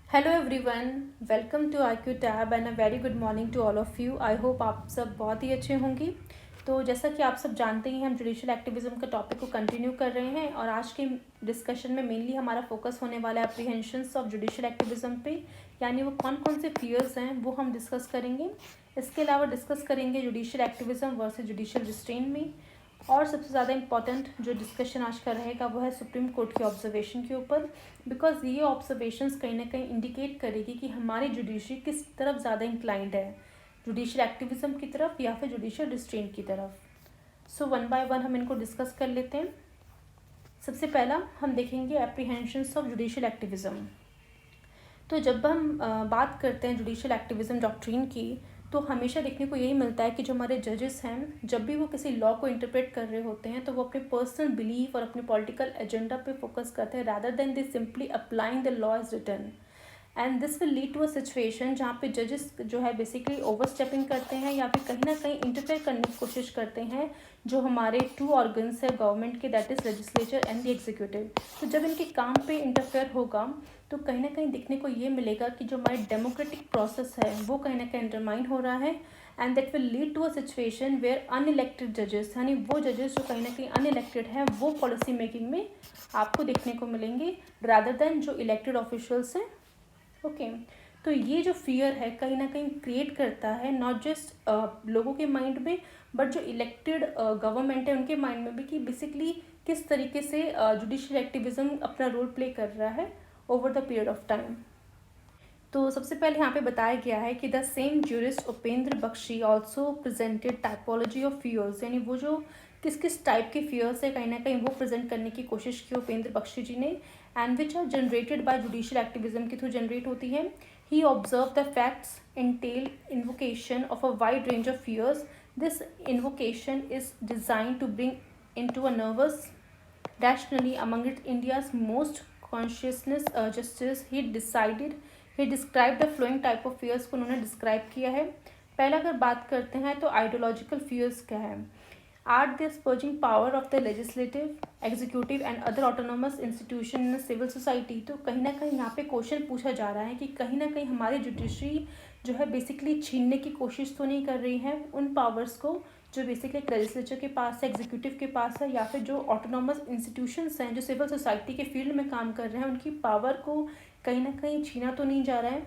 Hello everyone, welcome to IQ tab and a very good morning to all of you. I hope आप सब बहुत ही अच्छे होंगे। तो जैसा कि आप सब जानते हैं, हम जुडिशल एक्टिविज़्म का टॉपिक को कंटिन्यू कर रहे हैं और आज के डिस्कशन में मेनली हमारा फोकस होने वाला है अप्रीहेंशंस ऑफ जुडिशल एक्टिविज़्म पे, यानी वो कौन कौन से फियर्स हैं वो हम डिस्कस करेंगे। इसके अलावा डिस्कस करेंगे judicial activism versus judicial restrain में, और सबसे ज़्यादा इम्पॉर्टेंट जो डिस्कशन आज का रहेगा वो है सुप्रीम कोर्ट की ऑब्जर्वेशन के ऊपर, बिकॉज ये ऑब्जर्वेशंस कहीं ना कहीं इंडिकेट करेगी कि हमारी जुडिशरी किस तरफ ज़्यादा इंक्लाइंड है, जुडिशल एक्टिविज़्म की तरफ या फिर जुडिशल रिस्ट्रेंट की तरफ। सो वन बाय वन हम इनको डिस्कस कर लेते हैं। सबसे पहला हम देखेंगे एप्रीहेंशंस ऑफ जुडिशल एक्टिविज़्म। तो जब हम बात करते हैं जुडिशल एक्टिविज़्म डॉक्ट्रिन की, तो हमेशा देखने को यही मिलता है कि जो हमारे जजेस हैं, जब भी वो किसी लॉ को इंटरप्रेट कर रहे होते हैं तो वो अपने पर्सनल बिलीफ और अपने पॉलिटिकल एजेंडा पे फोकस करते हैं, rather than they simply applying the law as written. And this will lead to a situation जहाँ पे जजेस जो है बेसिकली ओवर स्टेपिंग करते हैं या फिर कहीं ना कहीं इंटरफेयर करने की कोशिश करते हैं जो हमारे टू ऑर्गन्स है गवर्नमेंट के, that is legislature and the executive. तो जब इनके काम पे इंटरफेयर होगा तो कहीं ना कहीं दिखने को ये मिलेगा कि जो हमारी डेमोक्रेटिक प्रोसेस है वो कहीं ना कहीं अंडरमाइन हो रहा है, and that will lead to a situation where unelected जजेस, यानी वो जजेस जो कहीं ना कहीं अनइलेक्टेड हैं, वो पॉलिसी मेकिंग में आपको देखने को मिलेंगे रादर देन जो इलेक्टेड ऑफिशियल्स हैं। ओके, तो ये जो फियर है कहीं ना कहीं क्रिएट करता है नॉट जस्ट लोगों के माइंड में, बट जो इलेक्टेड गवर्नमेंट है उनके माइंड में भी, कि बेसिकली किस तरीके से जुडिशल एक्टिविज़्म अपना रोल प्ले कर रहा है over the period of time. तो सबसे पहले यहाँ पे बताया गया है कि the same jurist Upendra Baxi also presented typology of fears, यानी वो जो किस किस टाइप के फियर्स है कहीं ना कहीं वो प्रेजेंट करने की कोशिश की उपेंद्र बख्शी जी ने, and which are generated by judicial activism के थ्रू जनरेट होती है। He observe the facts entail invocation of a wide range of fears. This invocation is designed to bring into a nervous rationally among India's most consciousness justice. He described the flowing type of fears को उन्होंने describe किया है। पहला अगर बात करते हैं तो आइडियोलॉजिकल फियर्स क्या है। Are the usurping power of the legislative, executive and other autonomous institution in civil society. तो कहीं ना कहीं यहाँ पे क्वेश्चन पूछा जा रहा है कि कहीं ना कहीं हमारी जुडिशरी जो है बेसिकली छीनने की कोशिश तो नहीं कर रही है उन पावर्स को जो बेसिकली लेजिस्लेचर के पास है, एग्जीक्यूटिव के पास है, या फिर जो ऑटोनोमस इंस्टीट्यूशंस हैं जो सिविल सोसाइटी के फील्ड में काम कर रहे हैं उनकी पावर को कहीं ना कहीं छीना तो नहीं जा रहा है।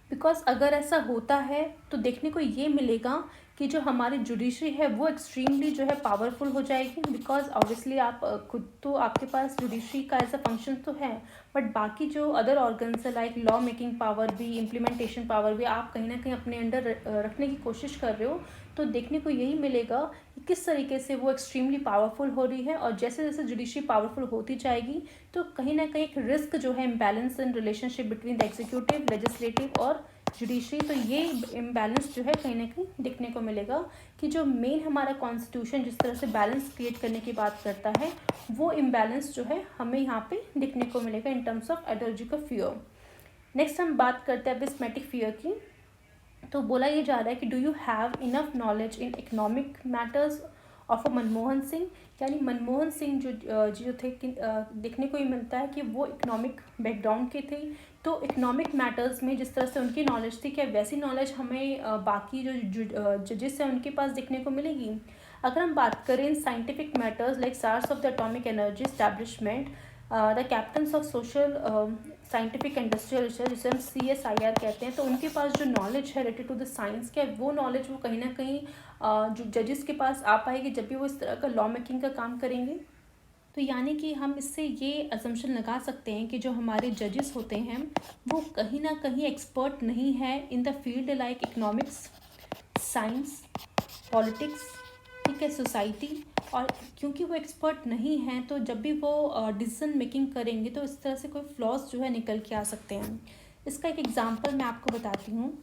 बिकॉज अगर ऐसा होता है तो देखने को ये मिलेगा कि जो हमारी जुडिशरी है वो एक्सट्रीमली जो है पावरफुल हो जाएगी, बिकॉज ऑब्वियसली आप खुद तो आपके पास जुडिशरी का ऐसा फंक्शन तो है, बट बाकी जो अदर ऑर्गन्स है लाइक लॉ मेकिंग पावर भी, इम्प्लीमेंटेशन पावर भी आप कहीं ना कहीं अपने अंडर रखने की कोशिश कर रहे हो। तो देखने को यही मिलेगा कि किस तरीके से वो एक्सट्रीमली पावरफुल हो रही है, और जैसे जैसे जुडिशरी पावरफुल होती जाएगी तो कहीं ना कहीं एक रिस्क जो है imbalance in relationship between the executive, legislative और जुडिशरी, तो ये इम्बैलेंस जो है कहीं ना कहीं देखने को मिलेगा कि जो मेन हमारा कॉन्स्टिट्यूशन जिस तरह से बैलेंस क्रिएट करने की बात करता है वो इम्बैलेंस जो है हमें यहाँ पे देखने को मिलेगा in terms of ideological fear. Next हम बात करते हैं अबिस्मेटिक फियर की। तो बोला ये जा रहा है कि do you have enough knowledge in economic matters of a Manmohan Singh, यानी मनमोहन सिंह जो थे देखने को ही मिलता है कि वो इकोनॉमिक बैकग्राउंड के थे। तो इकोनॉमिक मैटर्स में जिस तरह से उनकी नॉलेज थी, क्या वैसी नॉलेज हमें बाकी जो जजेस हैं उनके पास देखने को मिलेगी। अगर हम बात करें इन scientific matters like SARS of the Atomic Energy Establishment, the captains of social scientific industrial research, जिसे हम CSIR कहते हैं, तो उनके पास जो नॉलेज है रिलेटेड टू द साइंस, क्या वो नॉलेज वो कहीं ना कहीं जो जजेस के पास आ पाएगी जब भी वो इस तरह का लॉ मेकिंग का काम करेंगे। तो यानी कि हम इससे ये असम्पशन लगा सकते हैं कि जो हमारे जजेस होते हैं वो कहीं ना कहीं एक्सपर्ट नहीं है इन the field like economics, science, politics, ठीक है, सोसाइटी। और क्योंकि वो एक्सपर्ट नहीं हैं तो जब भी वो डिसीजन मेकिंग करेंगे तो इस तरह से कोई फ्लॉज जो है निकल के आ सकते हैं। इसका एक एग्जांपल मैं आपको बताती हूँ।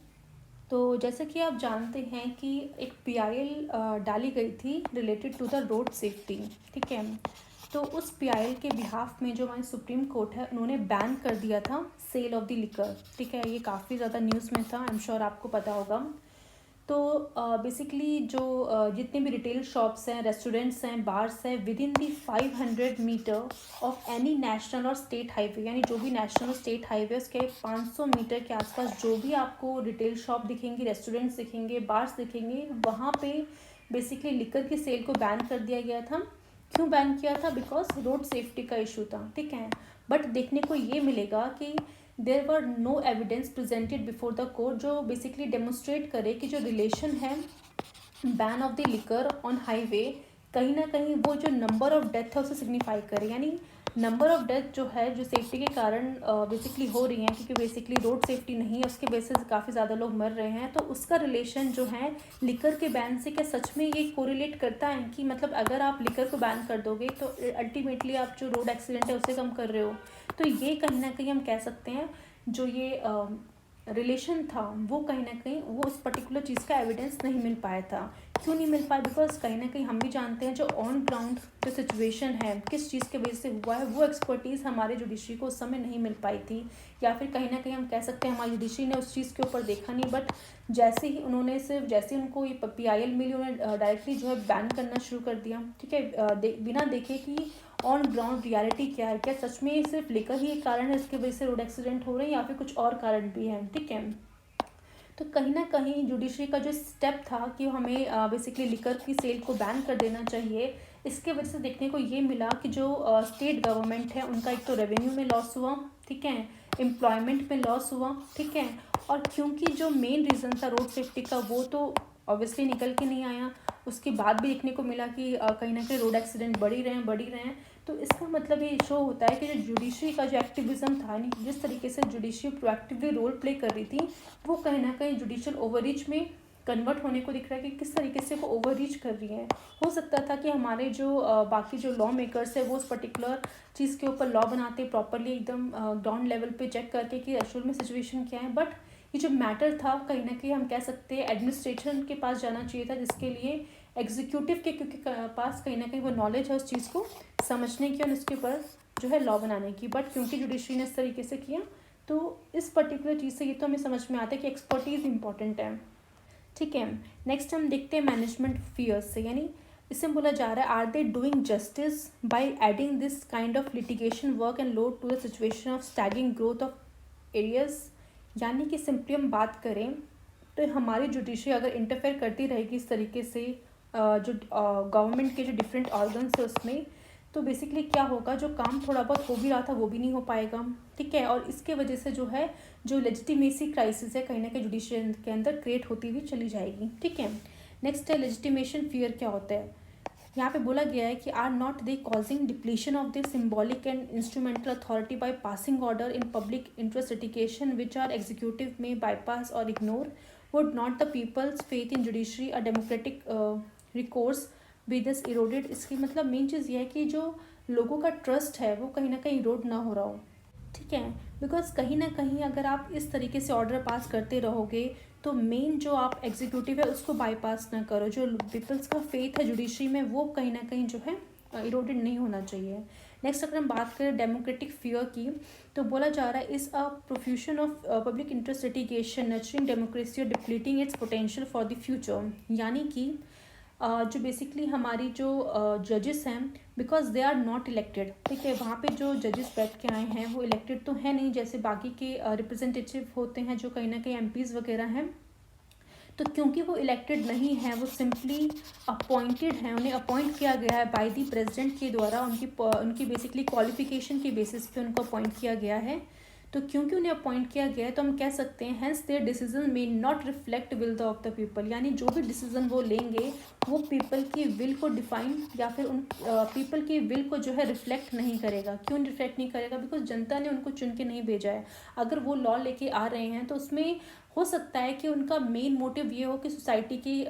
तो जैसे कि आप जानते हैं कि एक PIL डाली गई थी related to the road safety, ठीक है। तो उस PIL के बिहाफ में जो हमारी सुप्रीम कोर्ट है उन्होंने बैन कर दिया था सेल ऑफ द लिकर, ठीक है। ये काफ़ी ज़्यादा न्यूज़ में था, आई एम श्योर आपको पता होगा। तो बेसिकली जो जितने भी रिटेल शॉप्स हैं, रेस्टोरेंट्स हैं, बार्स हैं, within the 500 metre of any national और स्टेट हाईवे, यानी जो भी नेशनल और स्टेट हाईवे उसके 500 मीटर के आसपास जो भी आपको रिटेल शॉप दिखेंगी, रेस्टोरेंट्स दिखेंगे, बार्स दिखेंगे, वहाँ पे बेसिकली लिकर की सेल को बैन कर दिया गया था। क्यों बैन किया था? बिकॉज रोड सेफ्टी का इशू था, ठीक है। बट देखने को ये मिलेगा कि there were no evidence presented before the court जो बेसिकली डेमोस्ट्रेट करे कि जो रिलेशन है ban of the liquor on highway कहीं ना कहीं वो जो नंबर ऑफ डेथ है उसे सिग्निफाई करे, यानी नंबर ऑफ डेथ जो है जो सेफ्टी के कारण बेसिकली हो रही हैं, क्योंकि बेसिकली रोड सेफ्टी नहीं है उसके बेसिस काफ़ी ज़्यादा लोग मर रहे हैं, तो उसका रिलेशन जो है लिकर के बैन से क्या सच में ये कोरिलेट करता है कि मतलब अगर आप लिकर को बैन कर दोगे तो अल्टीमेटली आप जो रोड एक्सीडेंट है उसे कम कर रहे हो। तो ये कहीं ना कहीं हम कह सकते हैं जो ये रिलेशन था वो कहीं ना कहीं वो उस पर्टिकुलर चीज़ का एविडेंस नहीं मिल पाया था। क्यों नहीं मिल पाया? बिकॉज कहीं ना कहीं हम भी जानते हैं जो ऑन ग्राउंड जो सिचुएशन है किस चीज़ के वजह से हुआ है वो एक्सपर्टीज़ हमारे जुडिशरी को उस समय नहीं मिल पाई थी, या फिर कहीं ना कहीं हम कह सकते हैं हमारी जुडिशरी ने उस चीज़ के ऊपर देखा नहीं। बट जैसे ही उन्होंने जैसे उनको ये PIL मिली उन्होंने डायरेक्टली जो है बैन करना शुरू कर दिया, ठीक है, बिना देखे कि ऑन ग्राउंड रियलिटी क्या है, क्या सच में सिर्फ लिकर ही एक कारण है इसकी वजह से रोड एक्सीडेंट हो रहे हैं या फिर कुछ और कारण भी हैं, ठीक है। तो कहीं ना कहीं जुडिशरी का जो स्टेप था कि हमें बेसिकली लिकर की सेल को बैन कर देना चाहिए, इसके वजह से देखने को ये मिला कि जो स्टेट गवर्नमेंट है उनका एक तो रेवेन्यू में लॉस हुआ, ठीक है, एम्प्लॉयमेंट में लॉस हुआ, ठीक है, और क्योंकि जो मेन रीज़न था रोड सेफ्टी का वो तो ऑब्वियसली निकल के नहीं आया, उसके बाद भी देखने को मिला कि कहीं ना कहीं रोड एक्सीडेंट बढ़ ही रहे हैं। तो इसका मतलब ये शो होता है कि जो जुडिशरी का जो एक्टिविज़म था, यानी जिस तरीके से जुडिशरी प्रोएक्टिवली रोल प्ले कर रही थी, वो कहीं ना कहीं जुडिशल ओवररीच में कन्वर्ट होने को दिख रहा है कि किस तरीके से वो ओवररीच कर रही है। हो सकता था कि हमारे जो बाकी जो लॉ मेकर्स है वो उस पर्टिकुलर चीज़ के ऊपर लॉ बनाते प्रॉपरली एकदम ग्राउंड लेवल पे चेक करके कि एक्चुअल में सिचुएशन क्या है, बट ये जो मैटर था कहीं ना कहीं हम कह सकते हैं एडमिनिस्ट्रेशन के पास जाना चाहिए था, जिसके लिए एग्जीक्यूटिव के क्योंकि पास कहीं ना कहीं वो नॉलेज है उस चीज़ को समझने की और उसके ऊपर जो है लॉ बनाने की। बट क्योंकि जुडिशरी ने इस तरीके से किया तो इस पर्टिकुलर चीज़ से ये तो हमें समझ में आता है कि एक्सपर्टीज़ इंपॉर्टेंट है, ठीक है। नेक्स्ट हम देखते हैं मैनेजमेंट फियर्स से, यानी इसमें बोला जा रहा है are they doing justice by adding this kind of litigation work and load to the situation of staggering growth of arrears. यानी कि सिंपली हम बात करें तो हमारी जुडिशरी अगर इंटरफेयर करती रहेगी इस तरीके से जो गवर्नमेंट के जो डिफरेंट ऑर्गन्स है उसमें, तो बेसिकली क्या होगा, जो काम थोड़ा बहुत हो भी रहा था वो भी नहीं हो पाएगा, ठीक है, और इसके वजह से जो है जो लेजिटिमेसी क्राइसिस है कहीं ना कहीं जुडिशरी के अंदर क्रिएट होती हुई चली जाएगी, ठीक है। नेक्स्ट है लेजिटिमेशन फियर क्या होता है। यहाँ पे बोला गया है कि are not they causing depletion of the symbolic and instrumental authority by passing order in public interest litigation which are executive may bypass or ignore would not the people's faith in judiciary a democratic recourse be this eroded. इसकी मतलब main चीज़ ये है कि जो लोगों का trust है वो कहीं ना कहीं इरोड ना हो रहा हो, ठीक है, बिकॉज कहीं ना कहीं अगर आप इस तरीके से ऑर्डर पास करते रहोगे तो मेन जो आप एग्जीक्यूटिव है उसको बाईपास ना करो, जो पीपल्स का फेथ है जुडिशरी में वो कहीं ना कहीं जो है इरोडेड नहीं होना चाहिए। नेक्स्ट अगर हम बात करें डेमोक्रेटिक फियर की, तो बोला जा रहा है is a profusion of public interest litigation nurturing democracy और depleting its potential for the future. यानी कि जो बेसिकली हमारी जो जजेस हैं because they are not elected, ठीक है, वहाँ पे जो जजेस बैठ के आए हैं वो इलेक्टेड तो है नहीं जैसे बाकी के रिप्रेजेंटेटिव होते हैं जो कहीं ना कहीं MPs वगैरह हैं, तो क्योंकि वो इलेक्टेड नहीं है वो सिंपली अपॉइंटेड हैं, उन्हें अपॉइंट किया गया है बाय दी प्रेसिडेंट के द्वारा, उनकी बेसिकली क्वालिफिकेशन के बेसिस पे उनको अपॉइंट किया गया है। तो क्योंकि उन्हें अपॉइंट किया गया है तो हम कह सकते हैं hence their decision may not reflect will the of the people, यानी जो भी डिसीजन वो लेंगे वो पीपल की विल को डिफाइन या फिर उन पीपल की विल को जो है रिफ्लेक्ट नहीं करेगा। क्यों रिफ्लेक्ट नहीं करेगा? बिकॉज जनता ने उनको चुन के नहीं भेजा है। अगर वो लॉ लेके आ रहे हैं तो उसमें हो सकता है कि उनका मेन मोटिव ये हो कि सोसाइटी की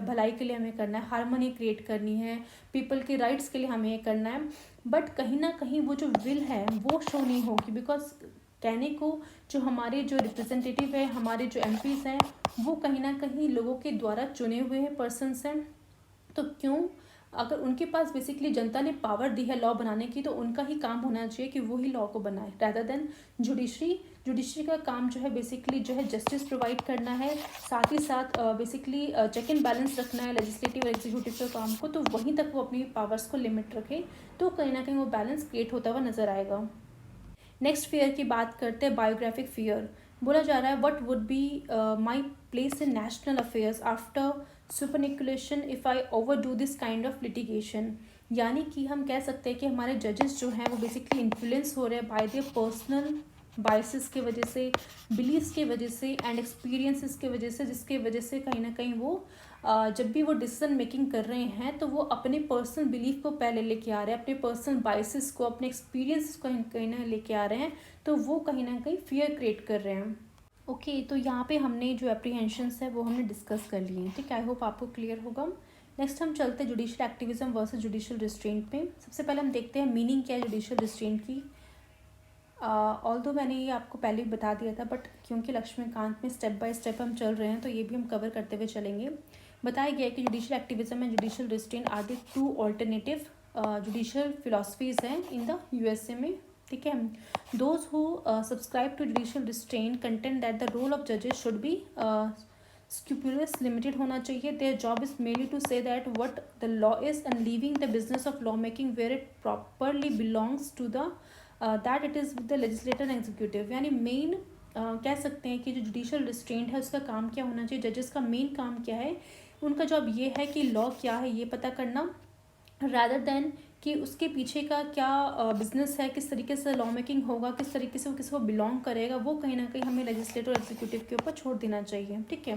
भलाई के लिए हमें करना है, हार्मनी क्रिएट करनी है, पीपल के राइट्स के लिए हमें ये करना है, बट कहीं ना कहीं वो जो विल है वो शो नहीं होगी। बिकॉज कहने को जो हमारे जो रिप्रेजेंटेटिव है, हमारे जो MPs हैं वो कहीं ना कहीं लोगों के द्वारा चुने हुए हैं पर्सन्स हैं, तो क्यों अगर उनके पास बेसिकली जनता ने पावर दी है लॉ बनाने की, तो उनका ही काम होना चाहिए कि वो ही लॉ को बनाए, रादर देन जुडिशरी का काम जो है बेसिकली जो है जस्टिस प्रोवाइड करना है, साथ ही साथ बेसिकली चेक एंड बैलेंस रखना है लेजिस्लेटिव और एग्जीक्यूटिव के काम को, तो वहीं तक वो अपनी पावर्स को लिमिट रखे, तो कहीं ना कहीं वो बैलेंस क्रिएट होता हुआ नजर आएगा। नेक्स्ट फेयर की बात करते हैं, बायोग्राफिक फेयर। बोला जा रहा है what would be my place in national affairs after superannuation if I overdo this kind of litigation. यानी कि हम कह सकते हैं कि हमारे जजेस जो हैं वो बेसिकली इन्फ्लुएंस हो रहे हैं बाय देयर पर्सनल बाइसेस के वजह से, बिलीव्स के वजह से एंड एक्सपीरियंसेस के वजह से, जिसके वजह से कहीं ना कहीं वो जब भी वो डिसीजन मेकिंग कर रहे हैं तो वो अपने पर्सनल बिलीफ को पहले लेके आ रहे हैं, अपने पर्सनल बाइसेस को, अपने एक्सपीरियंस को कहीं ना लेके आ रहे हैं, तो वो कहीं ना कहीं फियर क्रिएट कर रहे हैं। ओके, तो यहाँ पे हमने जो एप्रीहेंशंस है वो हमने डिस्कस कर लिए हैं, ठीक है। आई होप आपको क्लियर होगा। नेक्स्ट हम चलते हैं judicial activism versus judicial restraint पे। सबसे पहले हम देखते हैं मीनिंग क्या है जुडिशियल रिस्ट्रेंट की। ऑल्दो मैंने ये आपको पहले भी बता दिया था, बट क्योंकि लक्ष्मीकांत में स्टेप बाय स्टेप हम चल रहे हैं तो ये भी हम कवर करते हुए चलेंगे। बताया गया है कि judicial activism and judicial restraint are the two alternative judicial philosophies हैं इन द यूएसए में, ठीक है। Those who subscribe to judicial restraint contend that the role of जजेस शुड बी स्क्रूपुलस लिमिटेड होना चाहिए। Their job is mainly to say that what the law is and leaving the business of law making where it properly belongs to the that it is with the legislator and executive. यानी main कह सकते हैं कि जो judicial restraint है उसका काम क्या होना चाहिए, जजेस का मेन काम क्या है, उनका जॉब ये है कि लॉ क्या है ये पता करना, रादर देन कि उसके पीछे का क्या बिजनेस है, किस तरीके से लॉ मेकिंग होगा, किस तरीके से वो किसी को बिलोंग करेगा, वो कहीं ना कहीं हमें लेजिस्लेटर और एग्जीक्यूटिव के ऊपर छोड़ देना चाहिए, ठीक है।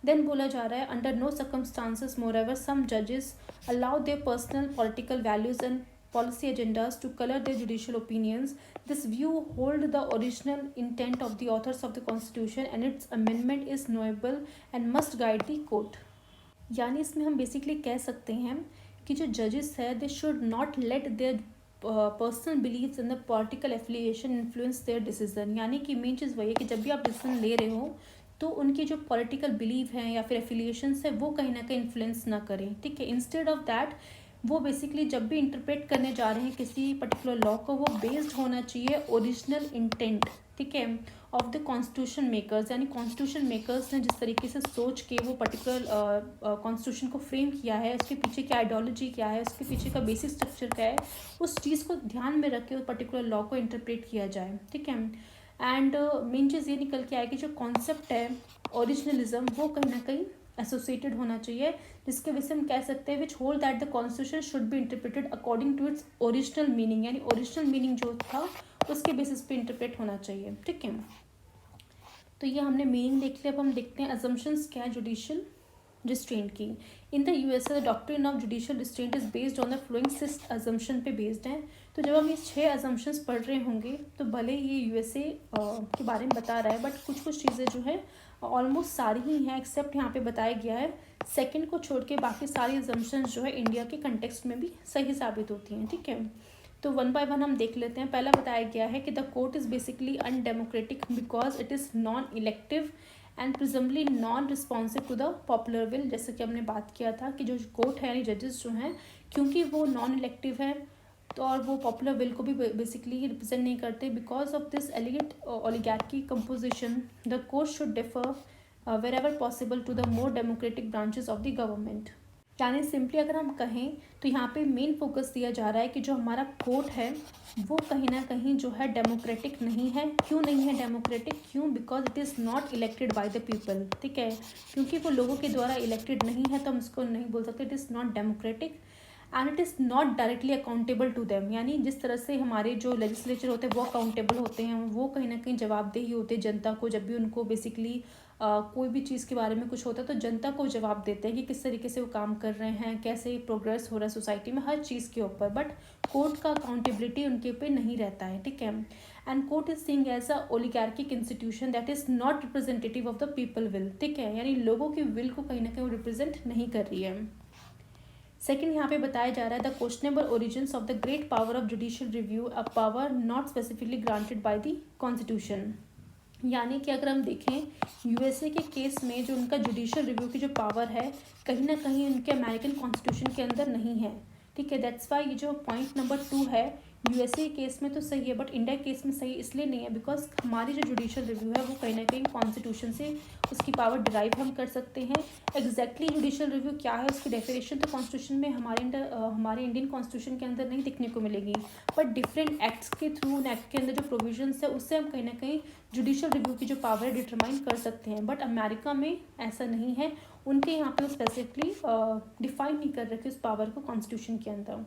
देन बोला जा रहा है अंडर नो सर्कमस्टांसेस मोर एवर सम जजेस allow their personal political values and policy agendas to color their judicial opinions. This view hold the original intent of the authors of the Constitution and its amendment is knowable and must guide the court. यानी इसमें हम basically कह सकते हैं कि जो जजेस है they should not let their personal beliefs and the political affiliation influence their decision. यानी कि मेन चीज़ वही है कि जब भी आप डिसीजन ले रहे हो तो उनकी जो पॉलिटिकल बिलीव हैं या फिर एफिलिएशंस है वो कहीं ना कहीं इन्फ्लुएंस ना करें, ठीक है। इंस्टेड ऑफ दैट वो बेसिकली जब भी इंटरप्रेट करने जा रहे हैं किसी पर्टिकुलर लॉ को, वो बेस्ड होना चाहिए ओरिजिनल इंटेंट, ठीक है, ऑफ द कॉन्स्टिट्यूशन मेकर्स। यानी कॉन्स्टिट्यूशन मेकर्स ने जिस तरीके से सोच के वो पर्टिकुलर कॉन्स्टिट्यूशन को फ्रेम किया है, उसके पीछे क्या आइडियोलॉजी क्या है, उसके पीछे का बेसिक स्ट्रक्चर क्या है, उस चीज़ को ध्यान में रख के उस पर्टिकुलर लॉ को इंटरप्रेट किया जाए, ठीक है। एंड मेन चीज़ ये निकल के आए कि जो कॉन्सेप्ट है ओरिजिनलिज्म वो कहीं ना कहीं एसोसिएटेड होना चाहिए, जिसके वजह से हम कह सकते हैं which hold that the constitution should be interpreted according to its original meaning. यानी ओरिजिनल मीनिंग जो था उसके बेसिस पे इंटरप्रेट होना चाहिए, ठीक है। तो ये हमने मीनिंग देख लिया। अब हम देखते हैं अजम्पशंस क्या है जुडिशियल रिस्ट्रेंट की। इन the USA the doctrine of judicial restraint is based on the flowing 6 assumption पे बेस्ड है। तो जब हम ये 6 अजम्पशंस पढ़ रहे होंगे तो भले ये यूएसए के बारे में बता रहा है, बट कुछ कुछ चीज़ें जो है ऑलमोस्ट सारी ही हैं, एक्सेप्ट यहाँ पे बताया गया है सेकंड को छोड़ के बाकी सारी अजम्पशंस जो है इंडिया के कंटेक्स्ट में भी सही साबित होती हैं, ठीक है। तो वन बाय वन हम देख लेते हैं। पहला बताया गया है कि the court is basically undemocratic because it is non elective and presumably non responsive to the popular will. जैसे कि हमने बात किया था कि जो कोर्ट है यानी जजेस जो हैं, क्योंकि वो नॉन इलेक्टिव है तो और वो पॉपुलर विल को भी बेसिकली रिप्रेजेंट नहीं करते, because of this elegant oligarchy composition the court should defer wherever possible to the more democratic branches of the government. यानी सिंपली अगर हम कहें तो यहाँ पे मेन फोकस दिया जा रहा है कि जो हमारा कोर्ट है वो कहीं ना कहीं जो है डेमोक्रेटिक नहीं है। क्यों नहीं है डेमोक्रेटिक? क्यों? Because it is not elected by the people, ठीक है। क्योंकि वो लोगों के द्वारा इलेक्टेड नहीं है तो हम इसको नहीं बोल सकते it is not democratic and it is not directly accountable to them. यानी जिस तरह से हमारे जो लेजिस्लेचर होते हैं वो अकाउंटेबल होते हैं, वो कहीं ना कहीं जवाबदेही होते हैं जनता को। जब भी उनको बेसिकली कोई भी चीज़ के बारे में कुछ होता है तो जनता को जवाब देते हैं कि किस तरीके से वो काम कर रहे हैं, कैसे प्रोग्रेस हो रहा है सोसाइटी में, हर चीज़ के ऊपर। बट कोर्ट का अकाउंटेबिलिटी उनके ऊपर नहीं रहता है, ठीक है। And court is seeing as a oligarchic institution that is not representative of the people will, ठीक है। यानी लोगों की विल को कहीं ना कहीं वो रिप्रेजेंट नहीं कर रही है। सेकेंड यहाँ पे बताया जा रहा है the questionable origins of the great power of judicial review, a power not specifically granted by the constitution. यानी कि अगर हम देखें यूएसए के केस में जो उनका जुडिशियल रिव्यू की जो पावर है कहीं ना कहीं उनके अमेरिकन कॉन्स्टिट्यूशन के अंदर नहीं है, ठीक है। दैट्स वाई ये जो पॉइंट नंबर 2 है यूएसए केस में तो सही है, बट इंडिया केस में सही इसलिए नहीं है बिकॉज हमारी जो जुडिशियल रिव्यू है वो कहीं ना कहीं कॉन्स्टिट्यूशन से उसकी पावर डिराइव हम कर सकते हैं। एग्जैक्टली जुडिशियल रिव्यू क्या है उसकी डेफिनेशन तो कॉन्स्टिट्यूशन में हमारे इंडियन कॉन्स्टिट्यूशन के अंदर नहीं दिखने को मिलेगी, बट डिफरेंट एक्ट्स के थ्रू उन एक्ट के अंदर जो प्रोविजंस है उससे हम कहीं ना कहीं जुडिशियल रिव्यू की जो पावर है डिटरमाइन कर सकते हैं। बट अमेरिका में ऐसा नहीं है, उनके यहाँ पे स्पेसिफिकली डिफाइन नहीं कर रखे उस पावर को कॉन्स्टिट्यूशन के अंदर।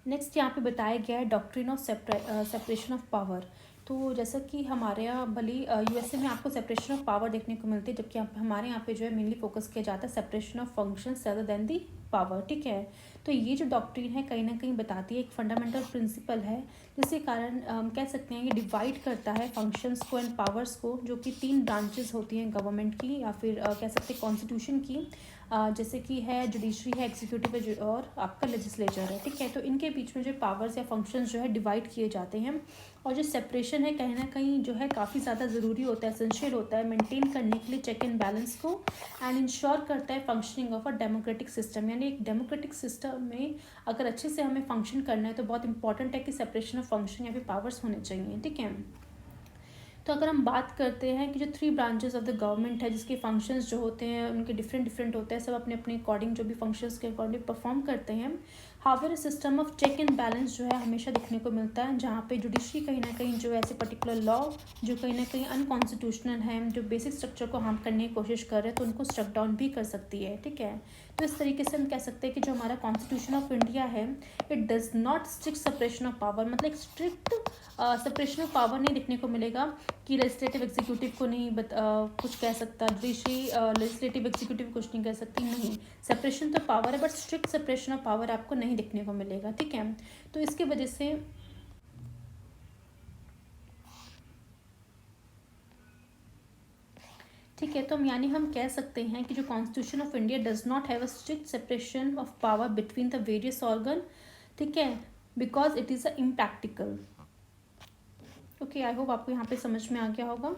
नेक्स्ट यहाँ पे बताया गया है doctrine of separation of power. तो जैसा कि हमारे यहाँ भले यूएसए में आपको सेपरेशन ऑफ पावर देखने को मिलती है, जबकि हमारे यहाँ पे जो है मेनली फोकस किया जाता है separation of functions rather than the power, ठीक है। तो ये जो डॉक्ट्रिन है कहीं ना कहीं बताती है एक फंडामेंटल प्रिंसिपल है जिसके कारण हम कह सकते हैं ये डिवाइड करता है फंक्शंस को एंड पावर्स को, जो कि 3 ब्रांचेस होती हैं गवर्नमेंट की या फिर कह सकते हैं कॉन्स्टिट्यूशन की, जैसे कि है जुडिशरी है, एग्जीक्यूटिव है और आपका लेजिस्लेचर है, ठीक है। तो इनके बीच में जो पावर्स या फंक्शंस जो है डिवाइड किए जाते हैं, और जो सेपरेशन है कहीं ना कहीं जो है काफ़ी ज़्यादा ज़रूरी होता है, एसेंशियल होता है मेंटेन करने के लिए चेक एंड बैलेंस को, एंड इंश्योर करता है functioning of a democratic system. यानी एक डेमोक्रेटिक सिस्टम में अगर अच्छे से हमें फंक्शन करना है तो बहुत इंपॉर्टेंट है कि सेपरेशन ऑफ फंक्शन या फिर पावर्स होने चाहिए, ठीक है। तो अगर हम बात करते हैं कि जो 3 ब्रांचेस ऑफ द गवर्नमेंट है जिसके फंक्शंस जो होते हैं उनके डिफरेंट होते हैं, सब अपने अपने अकॉर्डिंग जो भी फंक्शंस के अकॉर्डिंग परफॉर्म करते हैं। However system of check and balance जो है हमेशा दिखने को मिलता है, जहाँ पे जुडिशरी कहीं ना कहीं जो ऐसे पर्टिकुलर लॉ जो कहीं ना कहीं अनकॉन्स्टिट्यूशनल है, जो बेसिक स्ट्रक्चर को हार्म करने की कोशिश कर रहे हैं तो उनको स्ट्रक डाउन भी कर सकती है, ठीक है। तो इस तरीके से हम कह सकते हैं कि जो हमारा कॉन्स्टिट्यूशन ऑफ इंडिया है it does not strict separation of power, मतलब एक स्ट्रिक्ट सेपरेशन ऑफ पावर नहीं दिखने को मिलेगा कि लेजिस्लेटिव एग्जीक्यूटिव को नहीं कुछ कह सकता, जुडिशरी लेजिस्लेटिव एग्जीक्यूटिव कुछ नहीं कह सकती, नहीं। सेपरेशन तो पावर है but strict separation of power आपको नहीं दिखने को मिलेगा, ठीक है। तो इसकी वजह से ठीक है, तो हम कह सकते हैं कि जो constitution of India does not have a strict separation of power between the various organ, ठीक है, because it is a impractical. Okay, I hope आपको यहाँ पे समझ में आ गया होगा।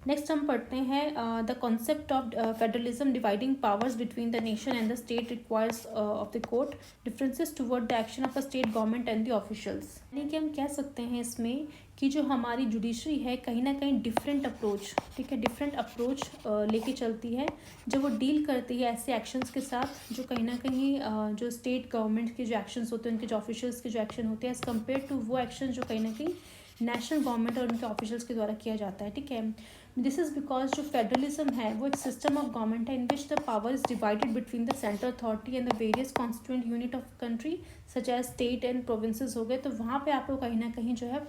नेक्स्ट हम पढ़ते हैं the concept of federalism dividing powers between the nation and the state requires of the court differences toward the action of the state government and the officials. यानी कि हम कह सकते हैं इसमें कि जो हमारी जुडिशरी है कहीं ना कहीं डिफरेंट अप्रोच, ठीक है, डिफरेंट अप्रोच लेके चलती है जब वो डील करती है ऐसे एक्शंस के साथ जो कहीं ना कहीं जो स्टेट गवर्नमेंट के जो एक्शंस होते हैं, उनके जो ऑफिशियल्स के जो एक्शन होते हैं एज़ कम्पेयर टू वो एक्शन जो कहीं ना कहीं नेशनल गवर्नमेंट और उनके ऑफिशियल्स के द्वारा किया जाता है, ठीक है। दिस इज़ बिकॉज जो फेडरलिज्म है वो एक सिस्टम ऑफ गवर्नमेंट है in which the power is divided between the central authority and the various constituent unit of country such as state and provinces हो गए। तो वहाँ पे आपको कहीं ना कहीं जो है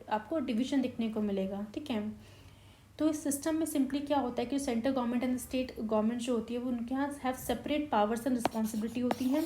आपको डिवीजन दिखने को मिलेगा, ठीक है। तो इस सिस्टम में सिंपली क्या होता है कि central government and state government जो होती है वो उनके यहाँ have separate powers and responsibility होती है।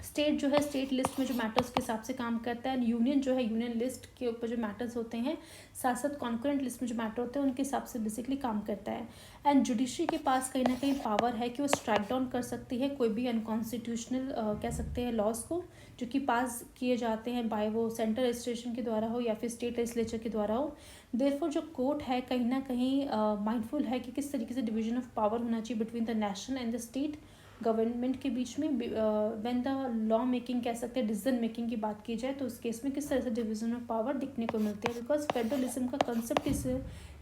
स्टेट जो है स्टेट लिस्ट में जो मैटर्स के हिसाब से काम करता है, यूनियन जो है यूनियन लिस्ट के ऊपर जो मैटर्स होते हैं, साथ साथ कॉन्करेंट लिस्ट में जो मैटर होते हैं उनके हिसाब से बेसिकली काम करता है। एंड जुडिशरी के पास कहीं ना कहीं पावर है कि वो स्ट्राइक डाउन कर सकती है कोई भी अनकॉन्स्टिट्यूशनल कह सकते हैं लॉज को जो कि पास किए जाते हैं बाय वो सेंट्रल रजिस्ट्रेशन के द्वारा हो या फिर स्टेट लेजिस्लेचर के द्वारा हो। देयरफॉर जो कोर्ट है कहीं ना कहीं माइंडफुल है कि किस तरीके से डिवीजन ऑफ पावर होना चाहिए between the national and the state government के बीच में। व्हेन द लॉ मेकिंग कह सकते हैं डिसीजन मेकिंग की बात की जाए तो उस केस में किस तरह से डिवीजन ऑफ पावर दिखने को मिलती है, बिकॉज फेडरलिज्म का कंसेप्ट इससे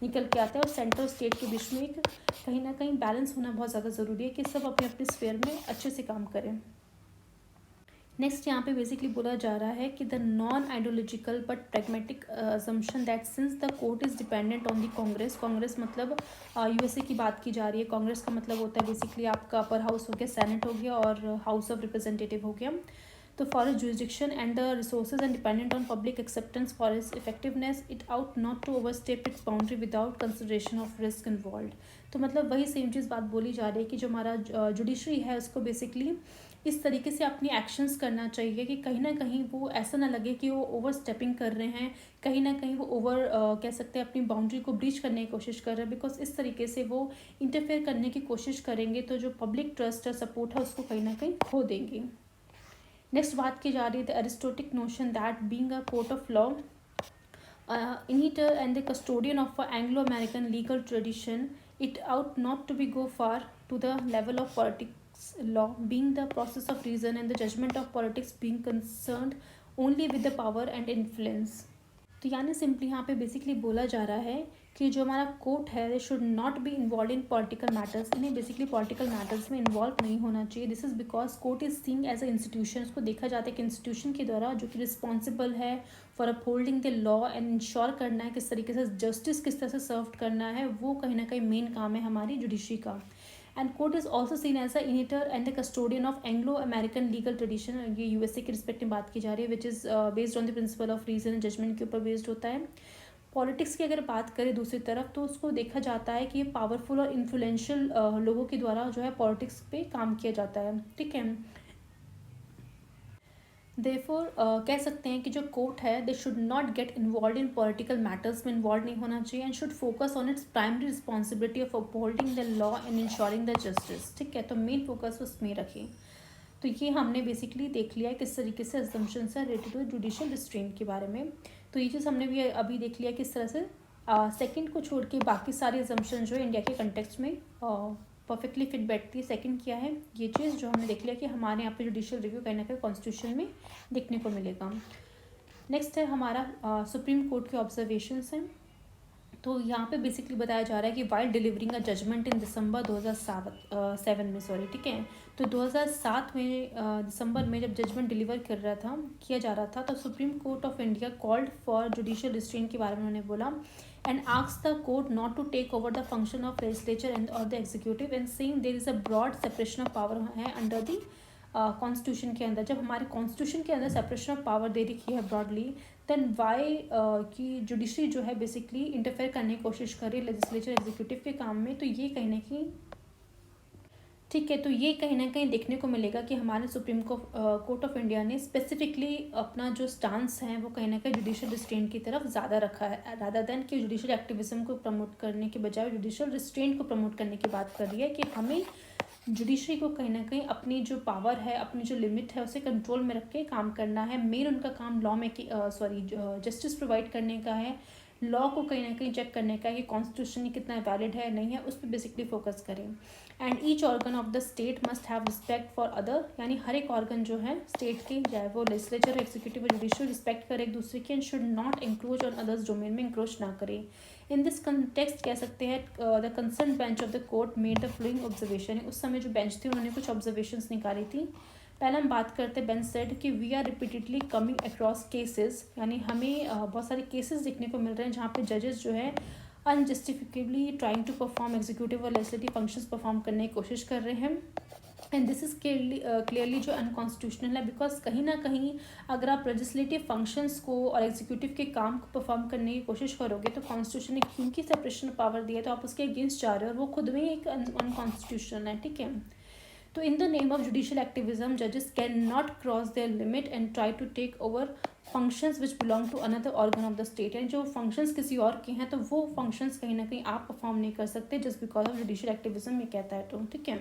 निकल के आता है और सेंट्रल स्टेट के बीच में एक कहीं ना कहीं बैलेंस होना बहुत ज़्यादा ज़रूरी है कि सब अपने अपने स्फेयर में अच्छे से काम करें। नेक्स्ट यहाँ पे बेसिकली बोला जा रहा है कि the non ideological but pragmatic assumption that since the court is dependent on the Congress, Congress मतलब यूएसए की बात की जा रही है। कांग्रेस का मतलब होता है बेसिकली आपका अपर हाउस हो गया, सेनेट हो गया और हाउस ऑफ रिप्रेजेंटेटिव हो गया। तो for its jurisdiction and the resources and dependent on public acceptance for its effectiveness it ought not to overstep its boundary without consideration of risk involve. तो मतलब वही सेम चीज़ बात बोली जा रही है कि जो हमारा जुडिशरी है उसको बेसिकली इस तरीके से अपनी एक्शंस करना चाहिए कि कहीं ना कहीं वो ऐसा ना लगे कि वो ओवर स्टेपिंग कर रहे हैं, कहीं ना कहीं वो ओवर कह सकते हैं अपनी बाउंड्री को ब्रीच करने की कोशिश कर रहे हैं, बिकॉज इस तरीके से वो इंटरफेयर करने की कोशिश करेंगे तो जो पब्लिक ट्रस्ट और सपोर्ट है उसको कहीं ना कहीं खो देंगे। नेक्स्ट बात की जा रही है the Aristotelian notion that being a court of law inheritor and the custodian of an Anglo-American legal tradition, it ought not to be go far to the level of politics law, being the process of reason and the judgment of politics being concerned only with the power and influence. तो यानी simply यहाँ पे basically बोला जा रहा है कि जो हमारा कोर्ट है they should not be involve in political matters, इन्हें बेसिकली पॉलिटिकल मैटर्स में इन्वॉल्व नहीं होना चाहिए. This is because court is seeing as a institution, उसको देखा जाता है कि इंस्टीट्यूशन के द्वारा जो कि रिस्पॉन्सिबल है for upholding the law and ensure करना है किस तरीके से जस्टिस किस तरह से सर्व करना है, वो कहीं ना कहीं मेन काम है हमारी जुडिशरी का. And court is also seen as a inheritor and the custodian of Anglo American legal tradition. ये यूएसए के रिस्पेक्ट में बात की जा रही है which is based on the principle of reason and judgement के ऊपर बेस्ड होता है. पॉलिटिक्स की अगर बात करें दूसरी तरफ तो उसको देखा जाता है कि ये पावरफुल और इन्फ्लुएंशियल लोगों के द्वारा जो है पॉलिटिक्स पे काम किया जाता है. ठीक है, देयरफॉर कह सकते हैं कि जो कोर्ट है they should not get involve in political matters में इन्वॉल्व नहीं होना चाहिए and should focus on its primary responsibility of upholding the law and ensuring the justice. ठीक है, तो मेन फोकस उसमें रखें. तो ये हमने बेसिकली देख लिया है किस तरीके से असम्पशंस है रिलेटेड टू जुडिशियल रिस्ट्रेंट के बारे में. तो ये चीज़ हमने भी अभी देख लिया किस तरह से सेकंड को छोड़ के बाकी सारे असम्पशन जो है इंडिया के कंटेक्स्ट में परफेक्टली फिट बैठती है. सेकंड क्या है ये चीज़ जो हमने देख लिया कि हमारे यहाँ पे जुडिशियल रिव्यू कहीं ना कहीं कॉन्स्टिट्यूशन में देखने को मिलेगा. नेक्स्ट है हमारा सुप्रीम कोर्ट के ऑब्जर्वेशंस हैं. तो यहाँ पे बेसिकली बताया जा रहा है कि वाइल डिलीवरिंग अ जजमेंट इन दिसंबर 2007 में ठीक है, तो 2007 में दिसंबर में जब जजमेंट डिलीवर किया जा रहा था तो Supreme Court of India called for judicial restraint के बारे में उन्होंने बोला and asked the court not to take over the function of legislature and और the executive and saying there is a broad separation of power है under the constitution के अंदर. जब हमारे कॉन्स्टिट्यूशन के अंदर सेपरेशन ऑफ पावर दे रखी है ब्रॉडली, देन वाई की जुडिशरी जो है बेसिकली इंटरफेयर करने की कोशिश कर रही है लेजिस्लेचर एग्जीक्यूटिव के काम में. तो ये कहीं ना कहीं ठीक है, तो ये कहीं ना कहीं देखने को मिलेगा कि हमारे सुप्रीम कोर्ट ऑफ इंडिया ने स्पेसिफिकली अपना जो स्टांस है वो कहीं ना कहीं जुडिशियल रिस्ट्रेंट की तरफ ज़्यादा रखा है रादर देन कि जुडिशियल एक्टिविज्म को प्रमोट करने के बजाय जुडिशियल रिस्ट्रेंट को प्रमोट करने की बात कर रही है कि हमें जुडिशरी को कहीं ना कहीं अपनी जो पावर है अपनी जो लिमिट है उसे कंट्रोल में रख के काम करना है. मेन उनका काम लॉ में जस्टिस प्रोवाइड करने का है, लॉ को कहीं ना कहीं चेक करने का है कि कॉन्स्टिट्यूशन कितना वैलिड है नहीं है, उस पर बेसिकली फोकस करें. And each organ of the state must have respect for other, यानी हर एक ऑर्गन जो है स्टेट की चाहे वो लेजिस्लेचर एग्जीक्यूटिव जुडिशियल रिस्पेक्ट करे एक दूसरे की and should not encroach on others domain में इंक्रोच ना करे. इन दिस कंटेक्स्ट कह सकते हैं the concern bench of the court made the flowing observation. उस समय जो बेंच थी उन्होंने कुछ ऑब्जर्वेशंस निकाली थी. पहले हम बात करते हैं बेंच सेड कि we are repeatedly coming across cases, यानी हमें बहुत सारे केसेस देखने को मिल रहे हैं जहाँ पे जजेस जो है अनजस्टिफिकेबली ट्राइंग टू परफॉर्म एग्जीक्यूटिव और लेजिस्लेटिव फंक्शंस परफॉर्म करने की कोशिश कर रहे हैं. एंड दिस इज़ क्लियरली जो अनकॉन्स्टिट्यूशनल है बिकॉज कहीं ना कहीं अगर आप लेजिस्लेटिव फंक्शंस को और एग्जीक्यूटिव के काम को परफॉर्म करने की कोशिश करोगे तो कॉन्स्टिट्यूशन ने क्योंकि सेपरेशन पावर दिया है तो आप उसके अगेंस्ट जा रहे हो और वो खुद में एक अनकॉन्स्टिट्यूशनल है. ठीक है, तो in the name of judicial activism जजेस can not cross their limit and try to take over functions which belong to another organ of the state. And जो फंक्शंस किसी और के हैं तो वो फंक्शंस कहीं ना कहीं आप परफॉर्म नहीं कर सकते just because of judicial activism ये कहता है. तो ठीक है,